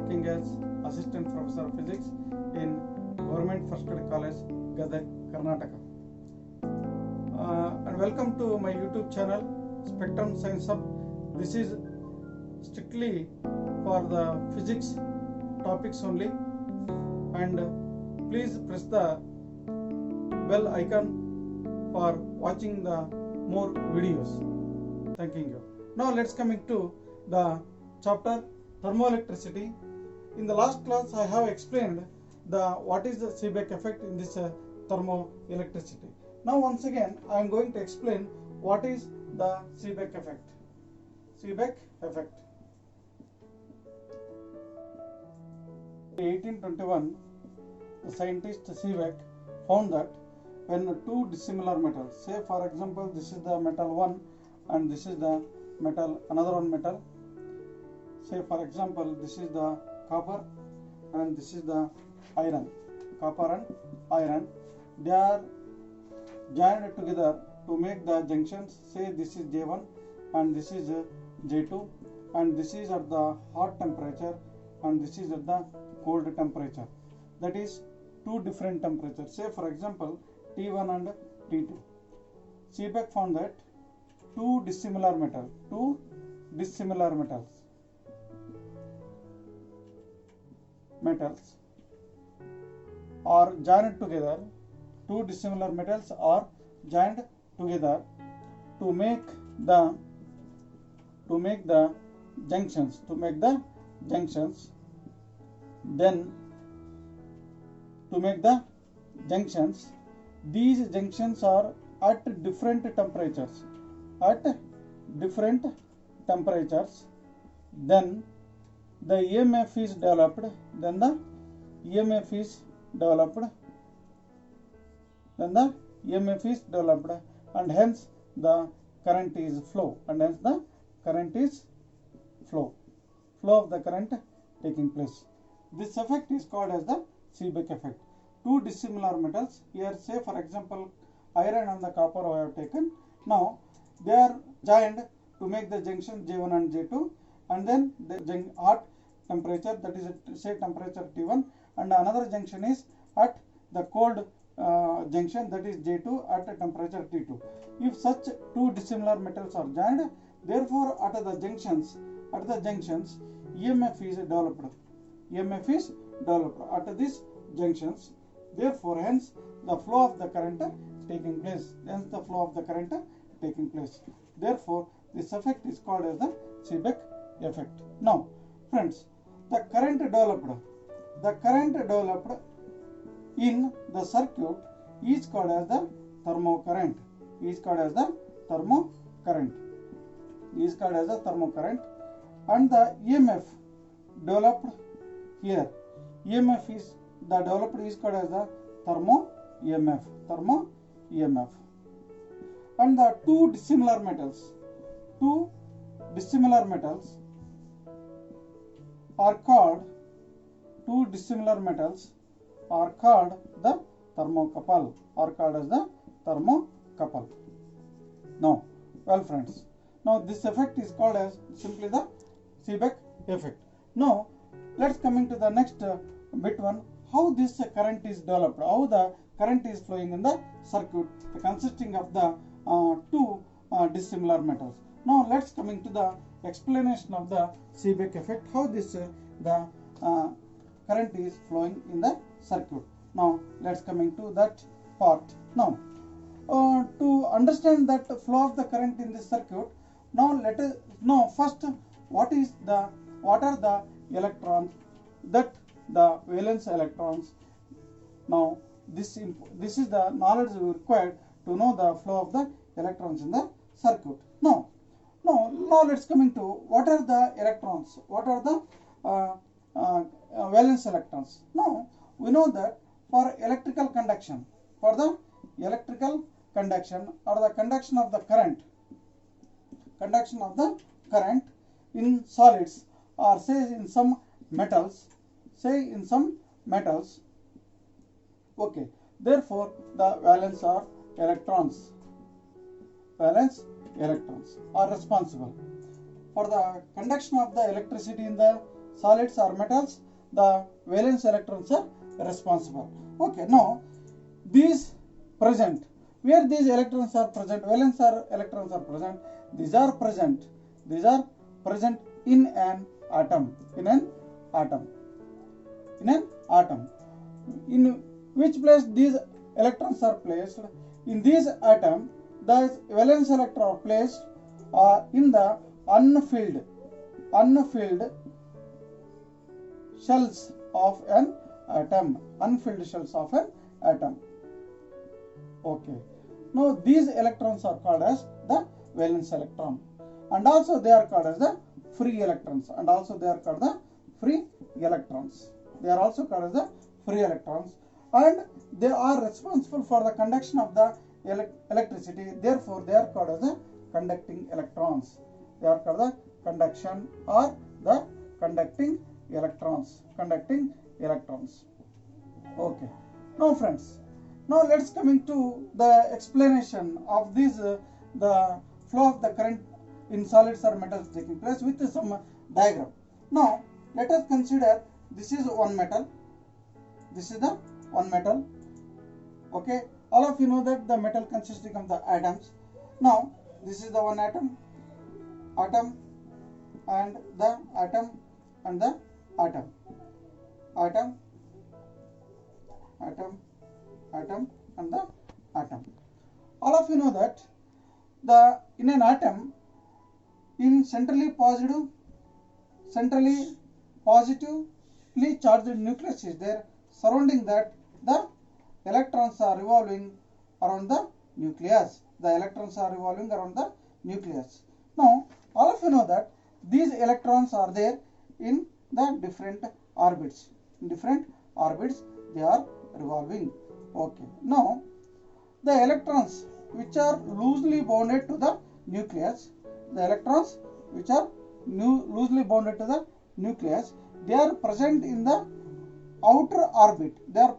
working as Assistant Professor of Physics in Government First Grade College, Gadag, Karnataka. And welcome to my YouTube channel, Spectrum Science Hub. This is strictly for the physics topics only, and please press the bell icon for watching the more videos. Thanking you. Now let's coming to the chapter thermoelectricity. In the last class I have explained what is the Seebeck effect in this thermoelectricity. Now once again I am going to explain what is the Seebeck effect. Seebeck effect. In 1821, the scientist Seebeck found that when two dissimilar metals, say for example this is the metal 1 and this is the metal, another one metal, say for example this is the copper and this is the iron, copper and iron, they are joined together to make the junctions. Say this is J1 and this is J2, and this is at the hot temperature and this is at the cold temperature, that is two different temperatures. Say for example T1 and T2. Seebeck found that two dissimilar metals are joined together. Two dissimilar metals are joined together to make the junctions. Then to make the junctions, these junctions are at different temperatures. Then the EMF is developed. And hence the current is flow. Flow of the current taking place. This effect is called as the Seebeck effect. Two dissimilar metals, here say for example iron and the copper I have taken. Now they are joined to make the junction J1 and J2, and then the hot temperature, that is say temperature T1, and another junction is at the cold junction, that is J2 at a temperature T2. If such two dissimilar metals are joined, therefore at the junctions EMF is developed at these junctions. Therefore hence the flow of the current taking place. Therefore this effect is called as the Seebeck effect. Now friends, the current developed in the circuit is called as the thermocurrent. And the EMF developed here, EMF is the developed is called as the thermo EMF. And the two dissimilar metals are called the thermocouple, Now, well friends, now this effect is called as simply the Seebeck effect. Now, let's coming to the next bit one, how this current is developed, how the current is flowing in the circuit consisting of the two dissimilar metals. Now, let's coming to the explanation of the Seebeck effect, how this the current is flowing in the circuit. Now let's coming to that part. Now to understand that flow of the current in this circuit, now let us know first what are the electrons, that the valence electrons. Now this is the knowledge required to know the flow of the electrons in the circuit. Now let's coming to what are the electrons, what are the valence electrons. Now we know that for electrical conduction, or the conduction of the current in solids, or say in some metals, okay, therefore the valence electrons are responsible for the conduction of the electricity in the solids or metals, the valence electrons are responsible. Okay, now these present, where these electrons are present, valence electrons are present, these are present in an atom, in an atom. In which place these electrons are placed? In this atom, the valence electron are placed in the unfilled shells of an atom. Unfilled shells of an atom. Okay. Now these electrons are called as the valence electron, and also they are called as the free electrons, and also they are called the free electrons. They are also called as the free electrons, and they are responsible for the conduction of the electricity. Therefore, they are called as the conducting electrons. They are called the conduction or the conducting electrons. Okay. Now, friends, now let's coming to the explanation of this the flow of the current in solids or metals taking place with some diagram. Now, let us consider this is one metal. This is the one metal. Okay, all of you know that the metal consisting of the atoms. Now, this is the one atom, and the atom, and the atom, and the atom. All of you know that in an atom, in centrally positively charged nucleus is there. Surrounding that, the electrons are revolving around the nucleus. Now, all of you know that these electrons are there in the different orbits. They are revolving. Okay. Now, the electrons which are loosely bonded to the nucleus, they are present in the outer orbit. They are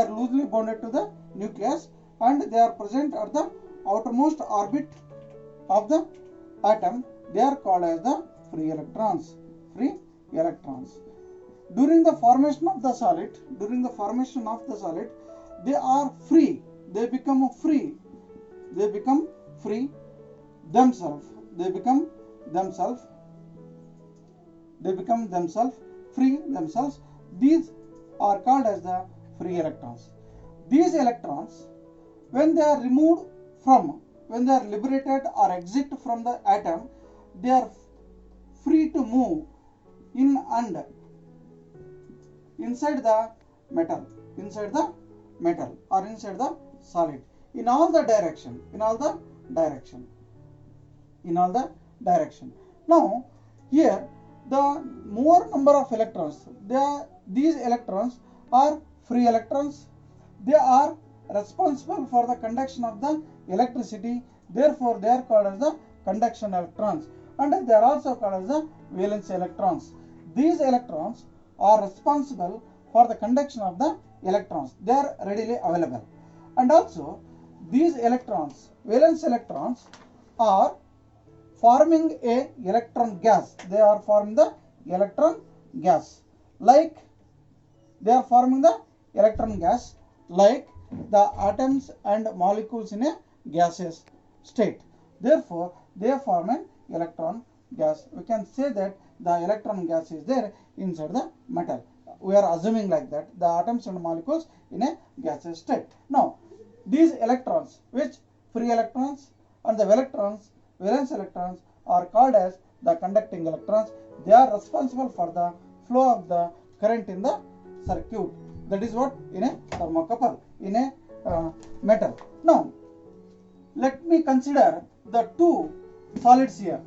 loosely bonded to the nucleus, and they are present at the outermost orbit of the atom. They are called as the free electrons. During the formation of the solid, they are free. They become free themselves. These are called as the free electrons. These electrons, when they are liberated or exit from the atom, they are free to move in and inside the metal or inside the solid in all the direction. Now, here the more number of electrons, these electrons are free electrons. They are responsible for the conduction of the electricity. Therefore, they are called as the conduction electrons, and they are also called as the valence electrons. These electrons are responsible for the conduction of the electrons. They are readily available, and also these electrons, valence electrons, are forming a electron gas. They are forming the electron gas like the atoms and molecules in a gaseous state. Therefore, they form an electron gas. We can say that the electron gas is there inside the metal. We are assuming like that, the atoms and molecules in a gaseous state. Now, these electrons, which free electrons and the valence electrons, are called as the conducting electrons. They are responsible for the flow of the current in the circuit. That is what in a thermocouple, in a metal. Now, let me consider the two solids here.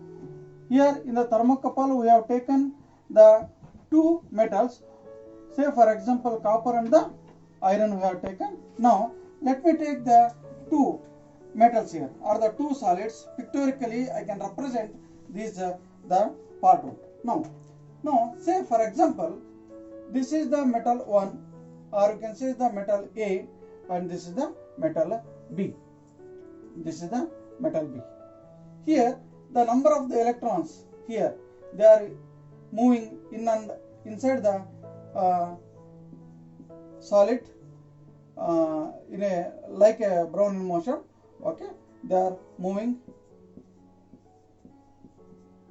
Here in the thermocouple, we have taken the two metals. Say for example, copper and the iron we have taken. Now, let me take the two metals here, or the two solids. Pictorially, I can represent these the part 1. Now, say for example, this is the metal 1, or you can say the metal A, and this is the metal B. Here, the number of the electrons here they are moving in and inside the solid in a like a Brownian motion. Okay, they are moving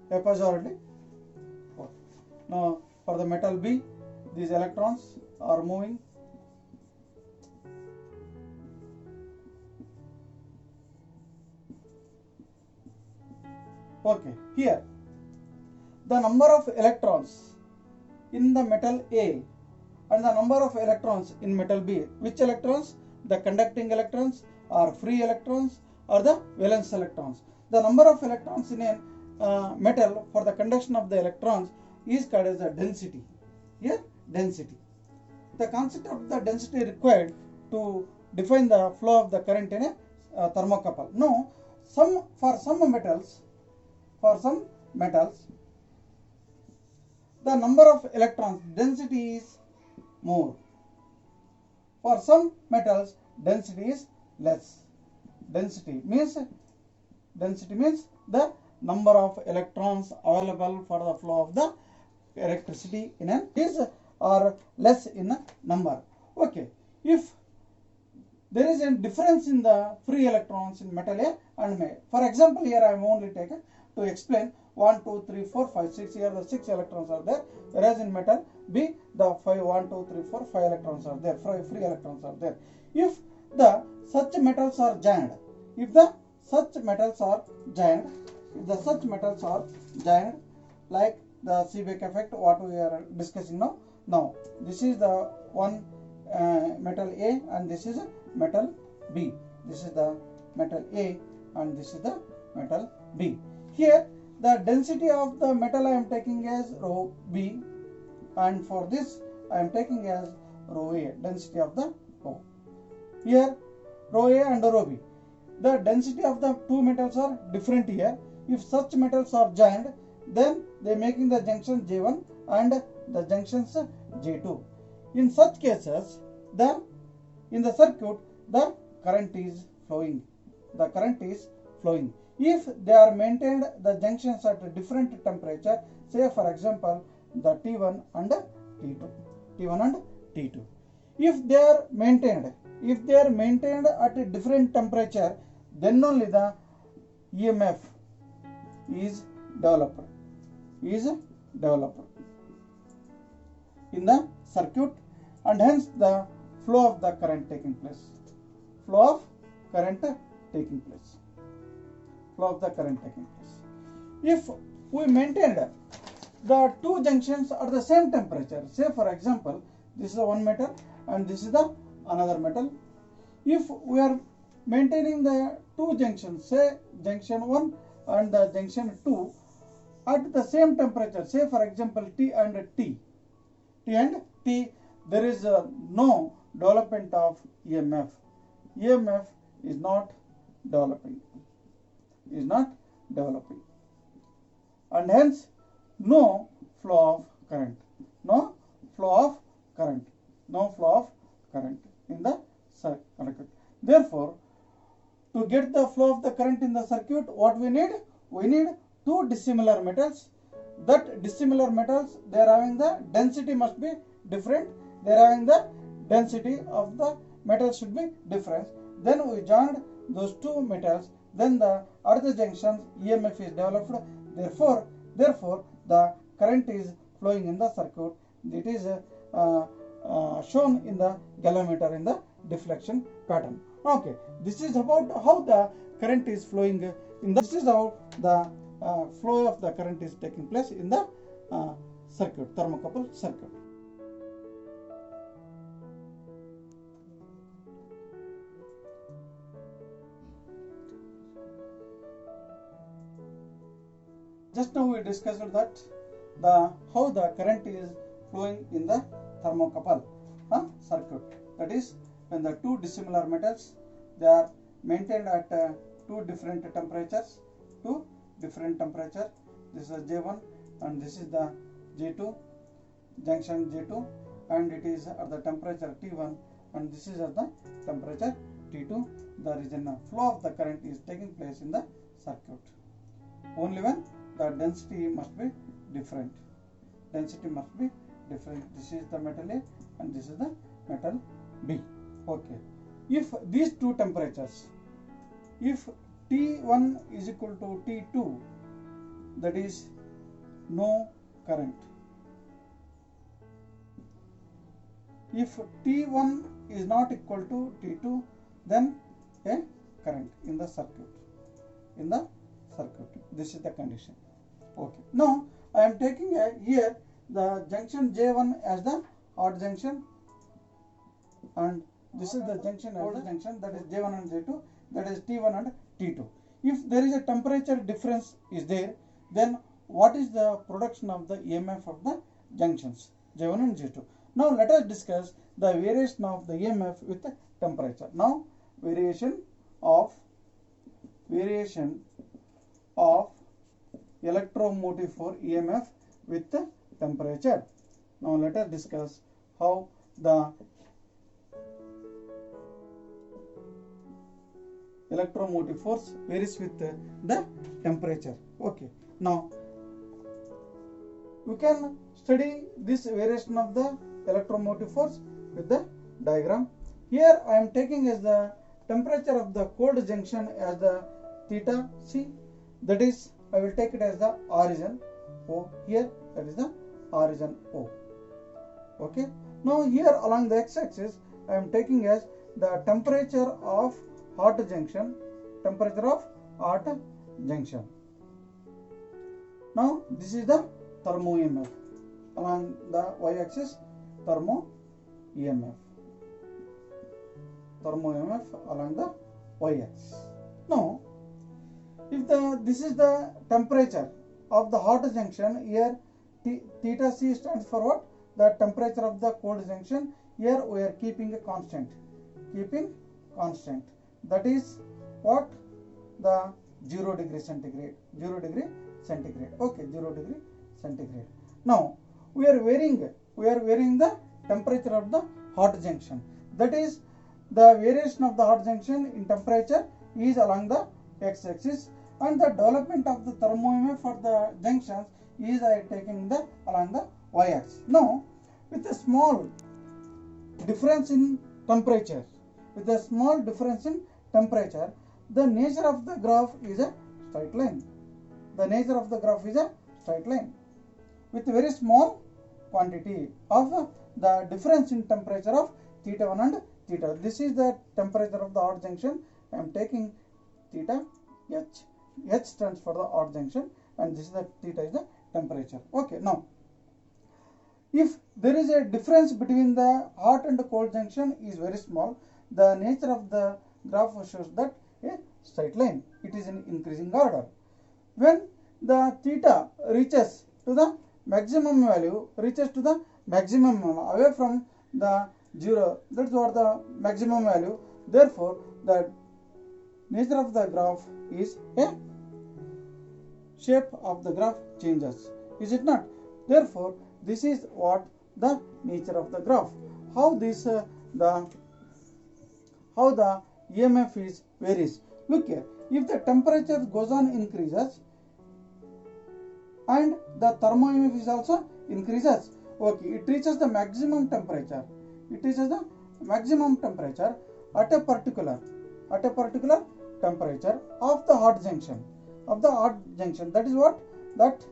haphazardly. Now for the metal B, these electrons are moving okay. Here the number of electrons in the metal A and the number of electrons in metal B, which electrons? The conducting electrons or free electrons or the valence electrons. The number of electrons in a metal for the conduction of the electrons is called as the density. Here density. The concept of the density required to define the flow of the current in a thermocouple. Now for some metals the number of electrons density is more. For some metals density is less. Density means the number of electrons available for the flow of the electricity in an is or less in a number. Okay, if there is a difference in the free electrons in metal A and A. For example, here I am only taken to explain 1, 2, 3, 4, 5, 6. Here the 6 electrons are there, whereas in metal B the 5, 1, 2, 3, 4, 5 electrons are there, free electrons are there. If the such metals are joined, like the Seebeck effect, what we are discussing now. Now this is the one metal A and this is a metal B. This is the metal A and this is the metal B. Here the density of the metal I am taking as rho B, and for this I am taking as rho A, density of the O. Here rho A and rho B. The density of the two metals are different here. If such metals are joined, then they making the junction J1 and the junctions J2. In such cases, in the circuit the current is flowing. If they are maintained the junctions at a different temperature, say for example the T1 and T2. If they are maintained at a different temperature, then only the EMF is developed in the circuit, and hence the flow of the current taking place. If we maintained the two junctions at the same temperature, say for example this is one metal and this is the another metal. If we are maintaining the two junctions, say junction 1 and the junction 2 at the same temperature, say for example T and T, there is no development of EMF. EMF is not developing, and hence no flow of current in the circuit. Therefore, to get the flow of the current in the circuit, what we need? We need two dissimilar metals. That dissimilar metals, they are having the density must be different. They are having the density of the metal should be different. Then we joined those two metals. Then the at the junctions EMF is developed. Therefore the current is flowing in the circuit. It is shown in the galvanometer in the deflection pattern. Okay, this is about how the current is flowing in the. This is how the flow of the current is taking place in the circuit, thermocouple circuit. Just now we discussed that how the current is flowing in the thermocouple circuit. That is, when the two dissimilar metals, they are maintained at two different temperatures. This is J1 and this is the J2, junction J2, and it is at the temperature T1 and this is at the temperature T2. The region flow of the current is taking place in the circuit. Only when the density must be different. Density must be different. This is the metal A and this is the metal B. Okay. If these two temperatures, if T1 is equal to T2, that is no current. If T1 is not equal to T2, then a current in the circuit. This is the condition. Okay. Now I am taking here the junction J1 as the hot junction, and this is the junction as the junction, that is J1 and J2, that is T1 and T2. If there is a temperature difference is there, then what is the production of the EMF of the junctions J1 and J2? Now let us discuss the variation of the EMF with the temperature. Now variation of electromotive for EMF with the temperature. Now let us discuss how the electromotive force varies with the temperature. Okay. Now we can study this variation of the electromotive force with the diagram. Here I am taking as the temperature of the cold junction as the theta C, that is I will take it as the origin O here, that is the origin O. Okay. Now here along the x-axis I am taking as the temperature of hot junction, Now this is the thermo EMF. Along the y-axis thermo EMF along the y-axis. Now if this is the temperature of the hot junction, here theta C stands for what? The temperature of the cold junction. Here we are keeping a constant, that is what? The 0 degree centigrade. Okay, 0 degree centigrade. Now we are varying the temperature of the hot junction, that is the variation of the hot junction in temperature is along the x-axis, and the development of the thermo EMF for the junctions is taking along the y-axis. Now with a small difference in temperature, the nature of the graph is a straight line. With very small quantity of the difference in temperature of theta 1 and theta. This is the temperature of the hot junction. I am taking theta H. H stands for the hot junction, and this is the theta is the temperature. Okay. Now if there is a difference between the hot and the cold junction is very small, the nature of the graph shows that a straight line. It is in increasing order. When the theta reaches to the maximum value, away from the 0, that's what the maximum value. Therefore the nature of the graph is a shape of the graph changes, is it not? Therefore this is what the nature of the graph. How this the EMF is varies. Look here, if the temperature goes on increases and the thermo EMF is also increases, okay, it reaches the maximum temperature. At a particular temperature of the hot junction. That is what? At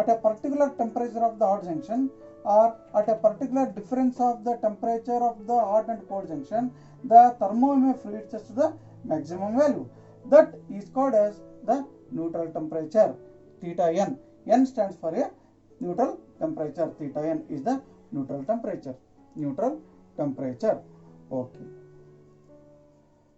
a particular temperature of the hot junction, or at a particular difference of the temperature of the hot and cold junction, the thermo EMF reaches to the maximum value. That is called as the neutral temperature, theta n. N stands for a neutral temperature. Theta n is the neutral temperature. Okay.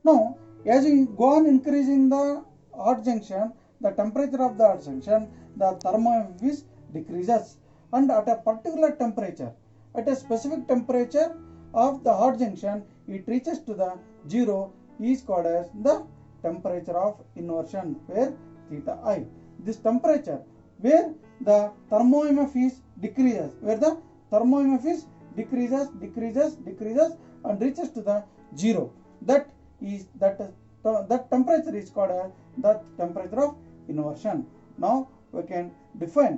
Now as we go on increasing the hot junction, the temperature of the hot junction, the thermo EMF decreases, and at a particular temperature, at a specific temperature of the hot junction, it reaches to the 0, is called as the temperature of inversion, where theta I. This temperature where the thermo EMF is decreases, decreases and reaches to the 0. That temperature is called as the temperature of inversion. Now we can define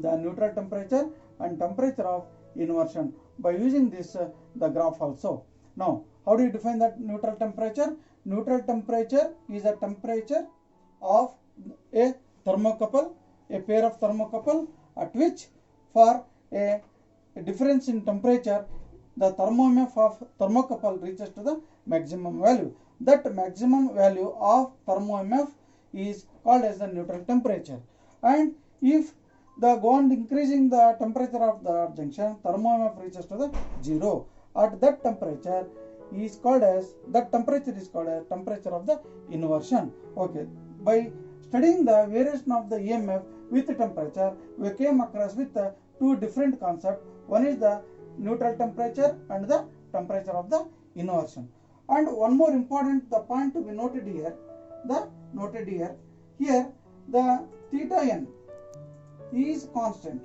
the neutral temperature and temperature of inversion by using this the graph also. Now how do you define that neutral temperature? Neutral temperature is a temperature of a thermocouple, a pair of thermocouple, at which for a difference in temperature the thermo-EMF of thermocouple reaches to the maximum value. That maximum value of thermo-EMF is called as the neutral temperature. And if the go on increasing the temperature of the junction, thermo-EMF reaches to the 0. At that temperature is called as temperature of the inversion. Okay, by studying the variation of the EMF with the temperature, we came across with two different concepts. One is the neutral temperature and the temperature of the inversion. And one more important the point to be noted here, here the theta n is constant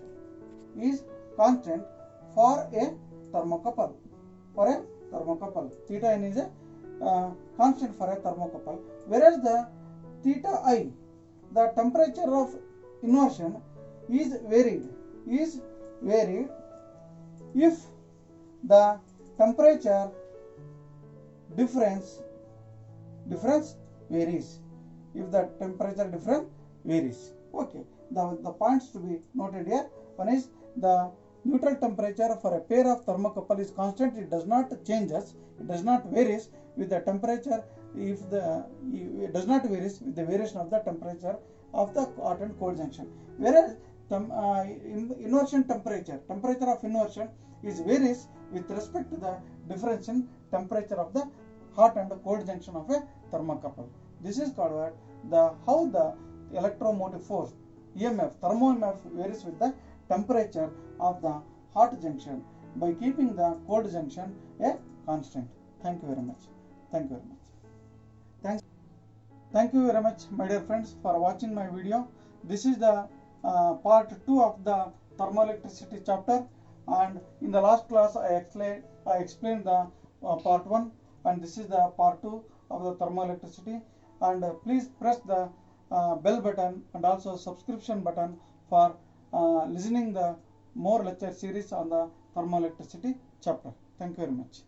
for a thermocouple. Theta n is a constant for a thermocouple, whereas the theta I, the temperature of inversion, is varied if the temperature difference varies. If the temperature difference varies. Okay, the points to be noted here. One is the neutral temperature for a pair of thermocouple is constant. It does not changes. It does not varies with the temperature. It does not varies with the variation of the temperature of the hot and cold junction. Whereas inversion temperature of inversion is varies with respect to the difference in temperature of the hot and cold junction of a thermocouple. This is called how the electromotive force EMF, thermo-EMF varies with the temperature of the hot junction by keeping the cold junction a constant. Thank you very much. Thank you very much, my dear friends, for watching my video. This is the part 2 of the thermoelectricity chapter, and in the last class I explained the part 1, and this is the part 2 of the thermoelectricity. And please press the bell button and also subscription button for listening the more lecture series on the thermoelectricity chapter. Thank you very much.